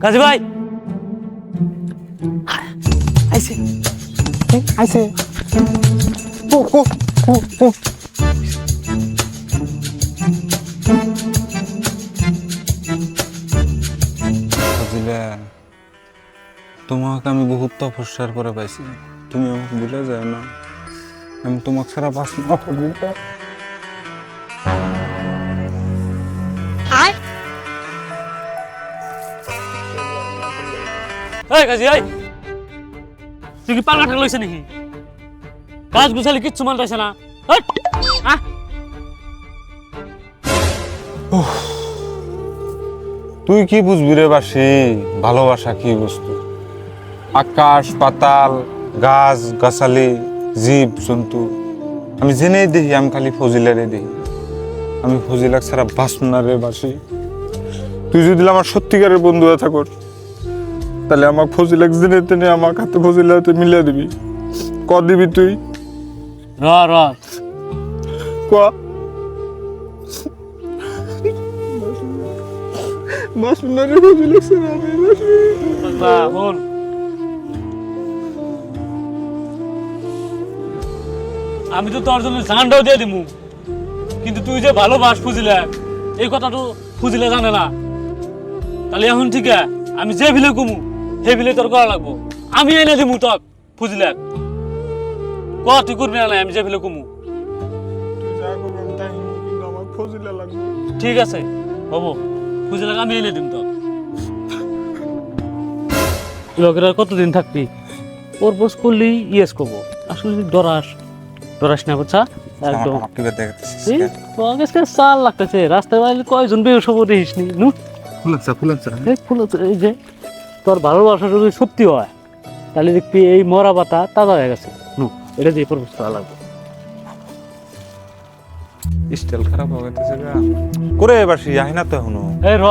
কাজী ভাই আইছে আইছে ও ও ও ও বুঝলে তোমাকে আমি বহুত তপস্যার পরে পাইছি, তুমি আমাকে ভুলে যাও না। আমি তোমাকে ছাড়া বাঁচব না বুঝলে। এই কাজী ভাই তুই কি পাল্লা ঠাক লইছে নাকি? কাজ গুছালি কিচ্ছু মানতেছে না। তুই কি বুঝবি রে বাসি, ভালোবাসা কি বস্তু? আকাশ পাতাল, গাছ গাছালি, জীব জন্তু আমি জেনেই দেখি, আমি খালি ফজিলারে দেখি। আমি ফজিলাক ছাড়া বাঁচব না রে বাসি। তুই যদি আমার সত্যিকারের বন্ধু হয়ে থাকস তাহলে আমার ফজিলাক জেনে টেনে আমার হাতে ফজিলাতে মিলিয়ে দিবি। ক দিবি তুই? র র ক বাঁচব না রে ফজিলাক ছাড়া আমি বাসি। বল আমি তো তোর জন্য জানটাও দিয়ে দিমু, কিন্তু তুই যে ভালোবাস ফুজিলে এই কথা তো ফুজিলে জানে না। তাহলে এখন ঠিক আছে, আমি যে ভিলে কমু সেই ভিলে তোর করা লাগবো। আমি এনে দিমু তোর ফুজিলে ক তুই করবি না। আমি যে ভিলে কমু আমার ফজিলা লাগবে। ঠিক আছে হবো, ফুজিলে আমি এনে দিম তোর। লোকেরা কতদিন থাকবি? প্রপোজ করলি ইয়েস করবো। আসলে ডরাস ডরাস না বুঝছা একদম। চাল লাগতেছে রাস্তায় বাইরে কয়জন বেশ দেখিস নি। এই যে তোর ভালোবাসা যদি সত্যি হয় তাহলে দেখবি এই মরা পাতা তাজা হয়ে গেছে। এটা দিয়ে প্রপোজ করা লাগবে। স্টাইল খারাপ হয়ে গেছে করে বাসি আহি না তো এখনো। এই র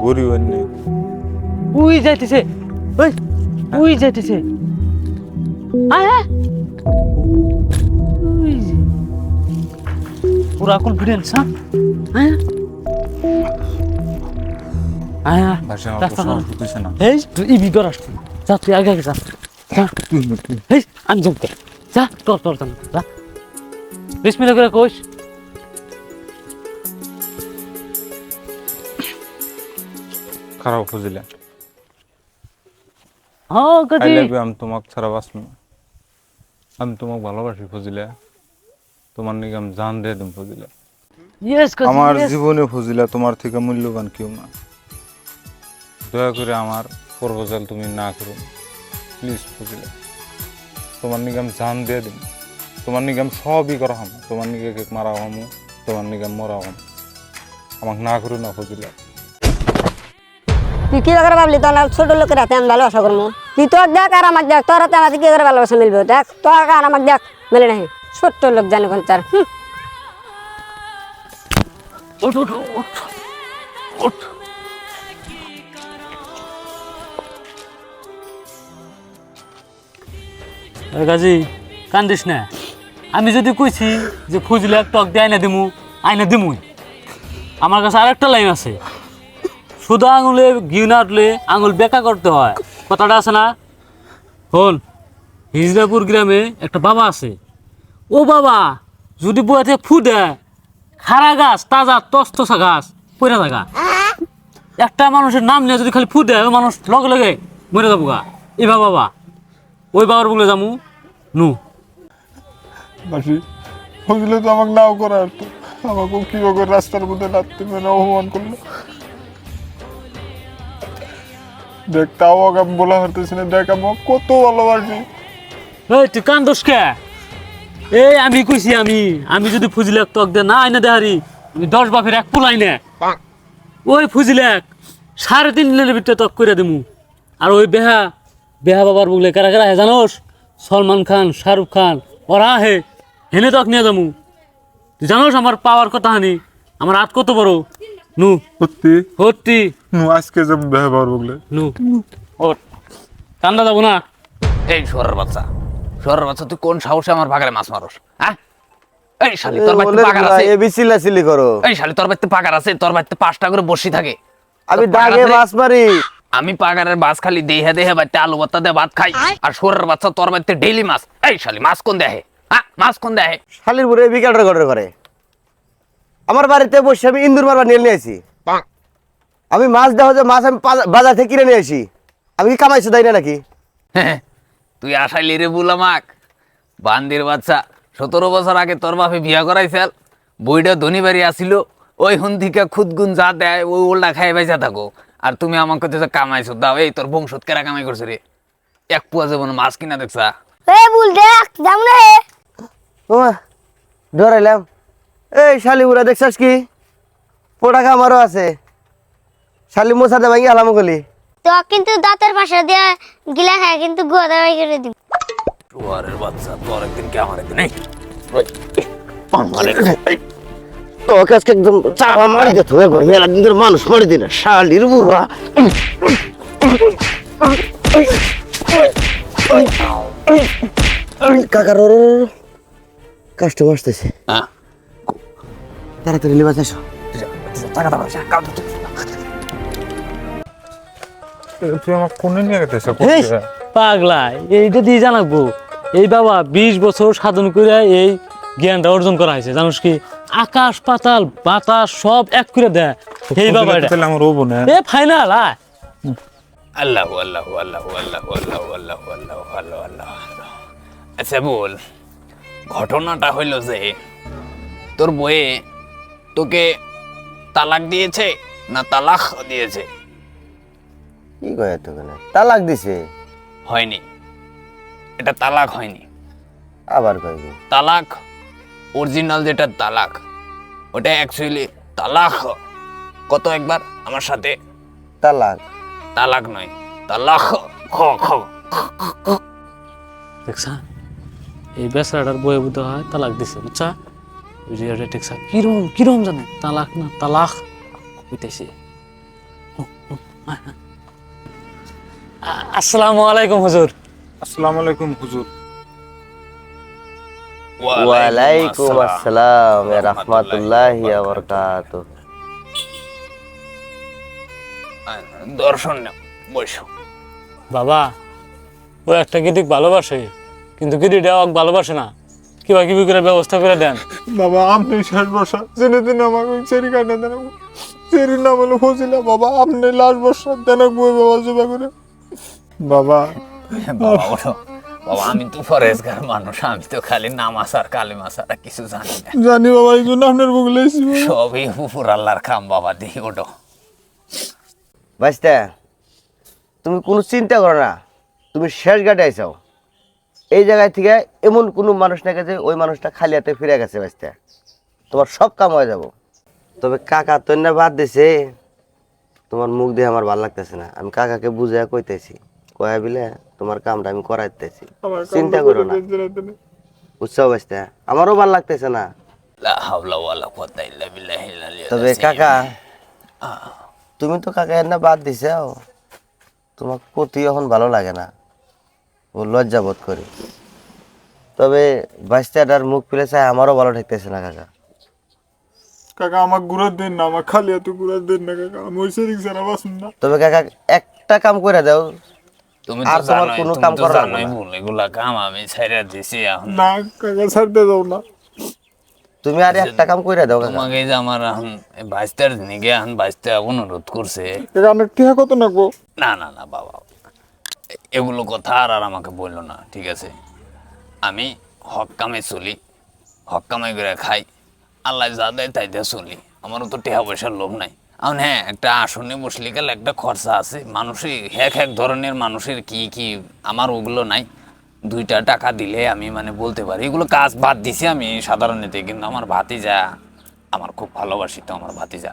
গরিব এনে উই যাইতেছে, ওই উই যাইতেছে। আয় আয় পুরা কনফিডেন্স। হ্যাঁ আয়া বাসি আমার রাস্তা সাহস হইতেছে না। এই তুই ইবি ডরাস তুই যা, তুই আগে আগে যা। এই আমি জমতে যা, তোর তোর জান যা। বিসমিল্লাহ করে কইস। খারাপ ফজিলা হ্যাঁ আই কাজী লাভ ইউ। আমি তোমাকে ছাড়া বাঁচব না। আমি তোমাকে ভালোবাসি ফজিলা, তোমার নিকে আমি জান দিয়ে দিম ফজিলা। ইয়েস কাজী আমার yes। জীবনে ফজিলা তোমার থেকে মূল্যবান কেউ না। দয়া করে আমার প্রপোজাল তুমি না করো প্লিজ ফজিলা। তোমার নিকে আমি জান দিয়ে দিম, তোমার নিকে আমি সবই করা হম, তোমার নিকে কেক মারা হম, তোমার নিকে মরা হম। আমাকে না করো না ফজিলা। তুই কি করে ভাবলি তোর ছোট লোকের হাতে আমি ভালোবাসা করবো? তুই তোর দেখ আর আমার দেখ, তোর হাতে আমাদের কি করে ভালোবাসা মিলবে? দেখ তোর আর আমার দেখ মেলে নাই। ছোট্ট লোক জানে কোন তার। ওঠ ওঠ ওঠ ওঠ। গাজী কান্দিস না। আমি যদি কইছি যে ফুজলে টক দিয়ে আইনা দিমু, আইনা দিমুই। আমার কাছে আরেকটা লাইন আছে, শুধু আঙুলে ঘি না উঠলে আঙুল বেকা করতে হয়, কথাটা আছে না? হন হিজরাপুর গ্রামে একটা বাবা আছে। ও বাবা যদি বইতে ফু দেয়, খারা গাছ তাজা তস্তসা গাছ পইরা থাকা, একটা মানুষের নাম নিয়ে যদি খালি ফু দেয় ওই মানুষ লগে লগে মরে যাবো গা। এই বাবা ওই বাবার বলে যামু নু। বাসি ফজিলা তো আমাকে নাও করা, আমাকে কিভাবে রাস্তার মধ্যে নাচতে মেনে অপমান করলো। দেখ তাও আমি বলা হতেছি না, দেখ আমার কত ভালোবাসি। এই তুই কান্দোস কে? এই আমি কইছি আমি যদি ফুজিলে টক দে না আইনা দেহারি আমি 10 বাপের এক পুলাই নে। ওই ফুজিলে 3.5 দিনের ভিতরে টক করে দিমু। আর ওই বেহা বাবার বলে কারা কারা হে জানোস? সলমান খান, শাহরুখ খান ওরা হে হেনে টক নিয়ে যামু। তুই জানোস আমার পাওয়ার কথা হানি, আমার হাত কত বড়। নু সত্যি হত্তি নু আজকে যে ব্যবহার বললে নু ওর কান্দা যাবো না। এই শহরের বাচ্চা তুই কোন সাহসে আমার বাগানে মাছ মারস? হ্যাঁ এই শালি তোর বাড়িতে পাগার আছে? এবি চিল্লাচিল্লি করো। এই শালি তোর বাড়িতে পাগার আছে? তোর বাড়িতে 5টা করে বসি থাকে। আমি তোর পাগার দাগে আছে? মাছ মারি। আমি পাগারের বাস খালি দেহে দেহে বাড়িতে আলু ভর্তা দিয়ে ভাত খাই, আর সোরের বাচ্চা তোর বাড়িতে ডেইলি মাছ। এই শালি মাছ কোন দেহে? হ্যাঁ, মাছ কোন দেহে? শালির বুড়ে বিকেলটা করে আমার বাড়িতে বসে আমি ইন্দুর মারবার নিয়ে আসি। আমি মাছ দেওয়া যে মাছ আমি বাজার থেকে কিনে নিয়ে আসি। আমি কি কামাইছি তাই না নাকি? তুই আসাইলি রে বুলামাক, বান্দির বাচ্চা। 17 বছর আগে তোর বাপে বিয়া করাইছিল, বইটা ধনী বাড়ি আসিল, ওই হুন থেকে খুদগুন যা দেয় ওই ওল্টা খাই বাইসা থাকো। আর তুমি আমাকে যে কামাইছো দাও, এই তোর বংশত কেরা কামাই করছে রে? এক পুয়া যাবো মাছ কিনা দেখছা? এ বুল দেখ যাম না রে। ওমা ডরাইলাম। এই শালি বুড়া দেখছাস কি পোড়াকা আমারও আছে। শালি মোছাতে ভাঙি আলাম গলি। তো কিন্তু দাঁতের পাশে দিয়ে গিলা খায় কিন্তু গোদা বাই করে দিব। শুয়ারের বাচ্চা, তোর একদিন কে আমার একদিন এই তোকে আজকে একদম চাপা মারি দে, তুই একবার মেলা দিন ধরে মানুষ মারি দিলে শালির বুড়া। কাকার কাস্টমার আসতেছে, হ্যাঁ তাড়াতাড়ি লিবাস আসো। তুই আমার কোনে নিয়ে গেছিস? এই পাগলা, এইটা দিয়ে জানাবো। এই বাবা 20 বছর সাধন করে এই জ্ঞানটা অর্জন করা হয়েছে। জানোস কি, আকাশ পাতাল বাতাস সব এক করে দেয় এই বাবা। এটা আমার রবো না। এ ফাইনাল। আল্লাহ আল্লাহ আল্লাহ আল্লাহ আল্লাহ আল্লাহ আল্লাহ আল্লাহ আল্লাহ। আচ্ছা বল, ঘটনাটা হইল যে তোর বইয়ে তোকে তালাক দিয়েছে না তালাক দিয়েছে? কি কয় তোকে তালাক দিছে? হয়নি, এটা তালাক হয়নি। আবার কয় কি? তালাক অরিজিনাল যেটা তালাক, ওটা অ্যাকচুয়ালি তালাক। কত একবার আমার সাথে? তালাক। তালাক নয়, তালাক। খ খ দেখছা, এই বেচারাটার বয়ে বুঝতে হয় তালাক দিছে, বুঝছা? দেখছা কিরম কিরম জানে, তালাক না তালাক হইতেছে। আসসালামু আলাইকুম হুজুর। আসসালামু আলাইকুম হুজুর। ওয়ালাইকুম আসসালাম ওয়া রাহমাতুল্লাহি ওয়া বারাকাতুহু। দর্শন নাও, বসো। বাবা, ও একটা গিদিক ভালোবাসে, কিন্তু গিদিটা ওকে ভালোবাসে না। কিবা কিবি করে ব্যবস্থা করে দেন। বাবা আপনি শেষ বর্ষা জেনে দিন আমাকে চেরি কাটে দেন। চেরির নাম হলো ফজিলা। বাবা আপনি লাস্ট বর্ষা দেন বই বাবা জবা করে। বাবা বাবা ওঠো। বাবা আমি তো ফরেজগার মানুষ, আমি তো খালি নামাজ আর কালেমা ছাড়া কিছু জানি না। জানি বাবা, এই জন্য আপনার বুক লেছি। সবই উপর আল্লাহর কাম বাবা। দেখি ওঠো। বাইস্তা, তুমি কোনো চিন্তা করো না, তুমি শেষ ঘাটে আইসাও। এই জায়গায় থেকে এমন কোনো মানুষ না গেছে ওই মানুষটা খালি হাতে ফিরে গেছে। বাইস্তা, তোমার সব কাম হয়ে যাব। তবে কাকা তো না বাদ দিছে, তোমার মুখ দিয়ে আমার ভালো লাগতেছে না। আমি কাকাকে বুঝাইয়া কইতেছি, কয়া বিলে তোমার কামটা আমি করাইতেছি, চিন্তা করো না, বুঝছো বাইস্তা? আমারও ভালো লাগতেছে না। লা হাওলা ওয়ালা কুওয়াতা ইল্লা বিল্লাহিল আলিয়্যিল তবে আযীম। কাকা, তুমি তো কাকা এর না বাদ দিছাও, তোমার প্রতি এখন ভালো লাগে না, ও লজ্জা বোধ করি। তবে বাচ্চাটার মুখ পেলে চাই আমারও ভালো ঠেকতেছে না কাকা। কাকা আমার গুড়ার দেন না, আমার খালি এত গুড়ার দেন না কাকা। আমি ওই সেরিক ছাড়া বাসুন না। তবে কাকা একটা কাম করে দাও, তুমি আর তো তোমার জানোই, কোনো তুমি কাম তো করা লাগবে জানোই না। ভুল, এগুলা কাম আমি ছাইরা দিছি এখন। না কাকা ছাড়তে দাও না। তুমি আর একটা কাম করে দাও কাকা। তোমাকে যে আমার এখন বাইশটার নিগে এখন বাইশটা অনুরোধ করছে। কাকা অনেক টিহা কত নাকবো? না না না বাবা, এগুলো কথা আর আর আমাকে বললো না, ঠিক আছে? আমি হক কামে চলি, হক কামাই করে খাই, আল্লাহ যা দেয় তাই দিয়ে চলি। আমারও তো টেহা পয়সার লোভ নাই। এখন হ্যাঁ, একটা আসনে বসলে গেলে একটা খরচা আছে। মানুষের এক এক ধরনের মানুষের কি কি, আমার ওগুলো নাই। 2টা টাকা দিলে আমি মানে বলতে পারি এগুলো কাজ বাদ দিছি আমি সাধারণত। কিন্তু আমার ভাতিজা, আমার খুব ভালোবাসি তো আমার ভাতিজা।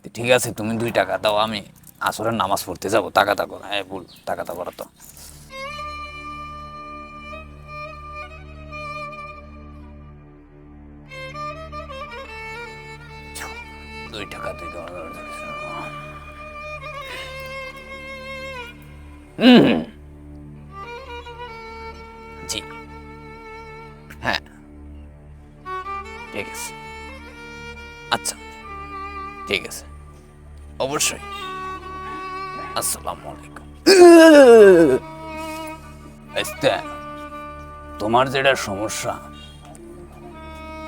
তো ঠিক আছে, তুমি 2 টাকা দাও, আমি আসরের নামাজ পড়তে যাবো। টাকা থাকো না, হ্যাঁ ভুল, টাকা থাকো তো। দুই টাকা তুই জি হ্যাঁ ঠিক আছে, আচ্ছা ঠিক আছে, অবশ্যই আসসালামু আলাইকুম। আস্তে, তোমার যেটা সমস্যা,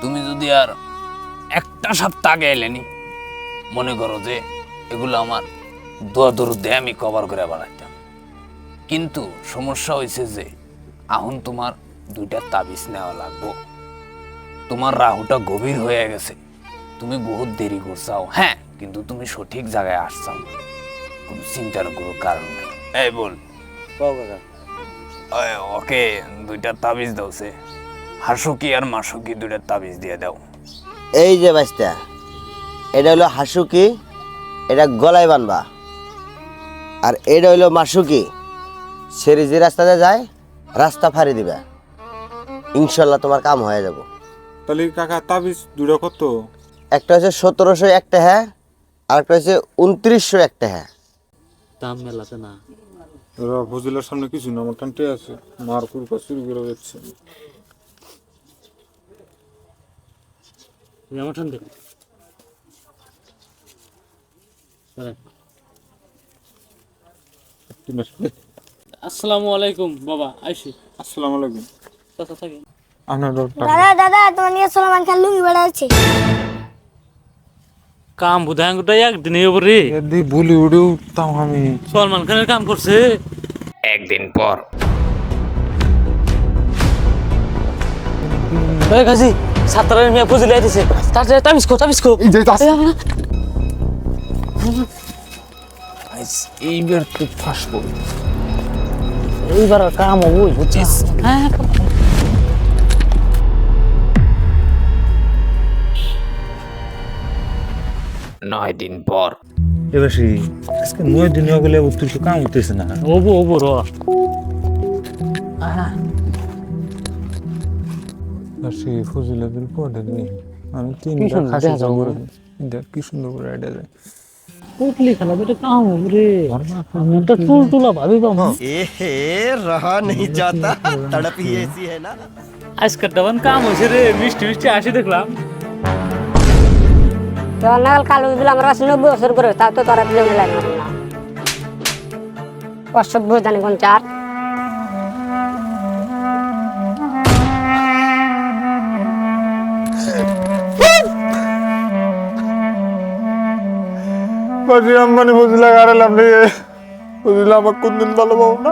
তুমি যদি আর একটা সপ্তাহ আগে এলেনি, মনে করো যে এগুলো আমার দোয়া দরুদ আমি কভার করে বেড়াইতাম। কিন্তু সমস্যা হয়েছে যে এখন তোমার 2টা তাবিজ নেওয়া লাগবো। তোমার রাহুটা গভীর হয়ে গেছে, তুমি বহুত দেরি করছাও। হ্যাঁ, কিন্তু তুমি সঠিক জায়গায় আসছাও, কোনো চিন্তার কোনো কারণ নেই। এই বল, ওকে 2টা তাবিজ দাওছে, হাসুকি আর মাসুকি 2টা তাবিজ দিয়ে দাও। এই যে বাইস্তা, এটা হলো হাসুকি, এটা গলায় বানবা। আর এটা হইলো মাসুকি, সেরি যে রাস্তাতে যায় রাস্তা ফাড়ি দিবা, ইনশাল্লাহ তোমার কাম হয়ে যাব। তাহলে কাকা তাবিজ দুটো কত? একটা হচ্ছে 1701 টাকা, আর একটা হচ্ছে 2901 টাকা। দাম মেলাতে না। ওরা ফজিলার সামনে কিছু না, আমার টানতে আছে, মার কুরকা চুরি করে যাচ্ছে। আমার ঠান্ডা আসসালামু আলাইকুম বাবা, আইসি। আসসালামু আলাইকুম। চাচা থাকেন। আপনার দাদা দাদা তোমার নিয়ে সোলামান খান লুঙ্গি বেড়াচ্ছে। কাম বুধাঙ্গটাই একদিনে ওরে এদি বলি উড়ে উঠতাম আমি। সলমান খানের কাম করছে। একদিন পর ওই গাজি সাতটার মেয়ে ফজিলে আইতেছে, তাড়াতাড়ি তাবিজ কো। এইবার তো ফাঁসবো। এইবার আর কাম হবো, বুঝছিস? হ্যাঁ, 9 দিন পর এবার সেই আজকে 9 দিন হয়ে গেলে তুই তো কাম হতেছে না। হবো র। আর সেই ফজিলাদের পড়ে দিই আমি কি 3টা সুন্দর খাসি দেখা যাবে। জবর দেখ কি সুন্দর করে আইডা যায়। পুতলি খেলা বেটা কাম হবো রে। আমি তো টুলটুলা ভাবি পাবো। रहा नहीं जाता, तड़प ही ऐसी है ना। আজকের দাবান কাম হয়েছে রে, মিষ্টি আসি দেখলাম। তো নাগাল কালো দিলে আমার কাছে 90 বছর করে, তাও তো তোরা দিলে লাগবে না। অসভ্য জানি কোন চার। বাজি আম্মানি ফজিলা গাড়ালাম রে। ফজিলা আমার কোনদিন ভালো পাবো না।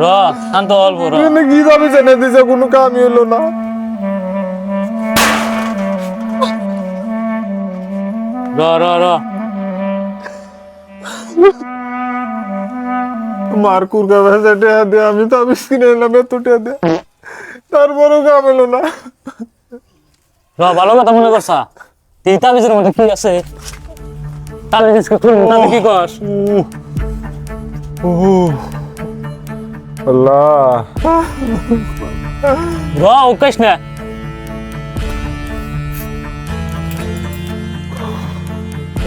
র শান্ত অল্প র। এনে কি যাবে জেনে দিছে, কোনো কামই হলো না। র মার কুরকা ভেজা টেয়া দে, আমি তো আমি কিনে এলাম এত টেয়া দে, তারপরও কাম এলো না। ভালো কথা মনে করছা। তুই তাবিজের মধ্যে কি আছে? তাবিজ কি কস? আল্লাহ র উকাইস না।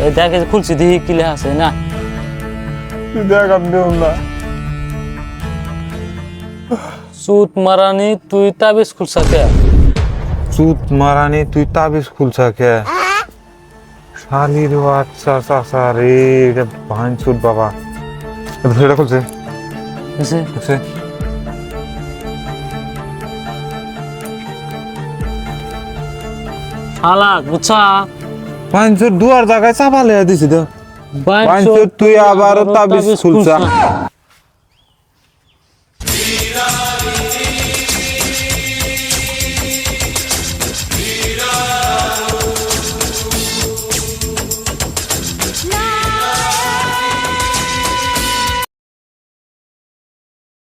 এই দেখ খুলছি দেখি কি লেখা আছে না। তুই দেখ আমি দেব না। সুত মারানি তুই তাবিজ খুলছা কে? চুত মারানি তুই তাবিজ খুলছা কে? শালির বাচ্চা চাচা রে, এটা ভান চুত বাবা। এটা খুলছে খুলছে। শালা বুঝছা? পাঁচশো দুয়ার জায়গায় চাপা লেয়া দিছি তো। পাঁচশো তুই আবার তাবিজ খুলছা।